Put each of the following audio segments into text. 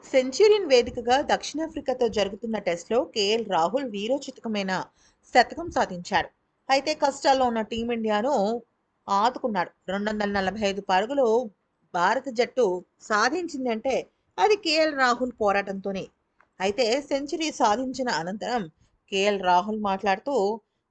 Centurion వేదికగా దక్షిణాఫ్రికాతో జరుగుతున్న టెస్ట్లో కేఎల్ రాహుల్ వీరోచితకమైన శతకం సాధించాడు. అయితే కష్టాల్లో ఉన్న టీమిండియాను ఆదుకున్నాడు. 245 పరుగులు భారత జట్టు సాధించిందంటే అది కేఎల్ రాహుల్ పోరాటంతోనే. అయితే సెంచరీ సాధించిన అనంతరం కేఎల్ రాహుల్ మాట్లాడుతూ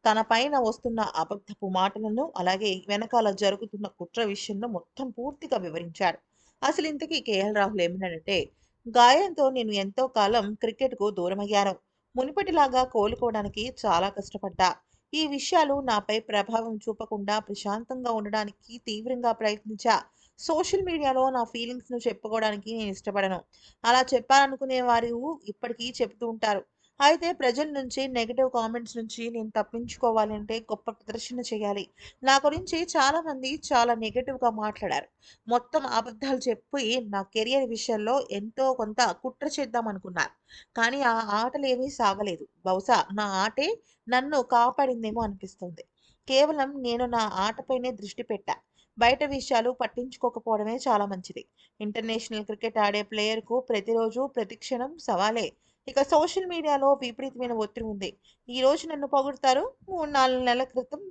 తన పైన వస్తున్న అబద్ధపు మాటలను అలాగే వెనకాల జరుగుతున్న కుట్ర విషయంలో మొత్తం పూర్తిగా వివరించాడు. అసలు ఇంతకీ కేఎల్ రాహుల్ ఏమన్నాడంటే, గాయంతో నేను ఎంతో కాలం క్రికెట్‌కు దూరమయ్యాను. మునుపటిలాగా కోలుకోవడానికి చాలా కష్టపడ్డా. ఈ విషయాలు నాపై ప్రభావం చూపకుండా ప్రశాంతంగా ఉండడానికి తీవ్రంగా ప్రయత్నించా. సోషల్ మీడియాలో నా ఫీలింగ్స్‌ను చెప్పుకోవడానికి నేను ఇష్టపడను. అలా చెప్పాలనుకునే వారు ఇప్పటికీ చెప్తూ ఉంటారు. అయితే ప్రజల నుంచి నెగెటివ్ కామెంట్స్ నుంచి నేను తప్పించుకోవాలంటే గొప్ప ప్రదర్శన చేయాలి. నా గురించి చాలామంది చాలా నెగెటివ్‌గా మాట్లాడారు. మొత్తం అబద్ధాలు చెప్పి నా కెరియర్ విషయంలో ఎంతో కొంత కుట్ర చేద్దామనుకున్నారు. కానీ ఆ ఆటలేమీ సాగలేదు. బహుశా నా ఆటే నన్ను కాపాడిందేమో అనిపిస్తుంది. కేవలం నేను నా ఆటపైనే దృష్టి పెట్టా. బయట విషయాలు పట్టించుకోకపోవడమే చాలా మంచిది. ఇంటర్నేషనల్ క్రికెట్ ఆడే ప్లేయర్‌కు ప్రతిరోజు, ప్రతి క్షణం సవాలే. ఇక సోషల్ మీడియాలో విపరీతమైన ఒత్తిడి ఉంది. ఈరోజు నన్ను పొగుడుతారు, 3, 4 నెలల క్రితం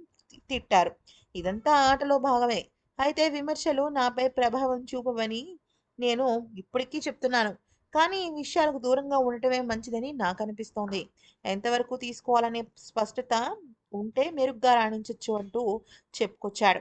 తిట్టారు. ఇదంతా ఆటలో భాగమే. అయితే విమర్శలు నాపై ప్రభావం చూపవని నేను ఇప్పటికీ చెప్తున్నాను. కానీ ఈ విషయాలకు దూరంగా ఉండటమే మంచిదని నాకనిపిస్తోంది. ఎంతవరకు తీసుకోవాలనే స్పష్టత ఉంటే మెరుగ్గా రాణించొచ్చు అంటూ చెప్పుకొచ్చాడు.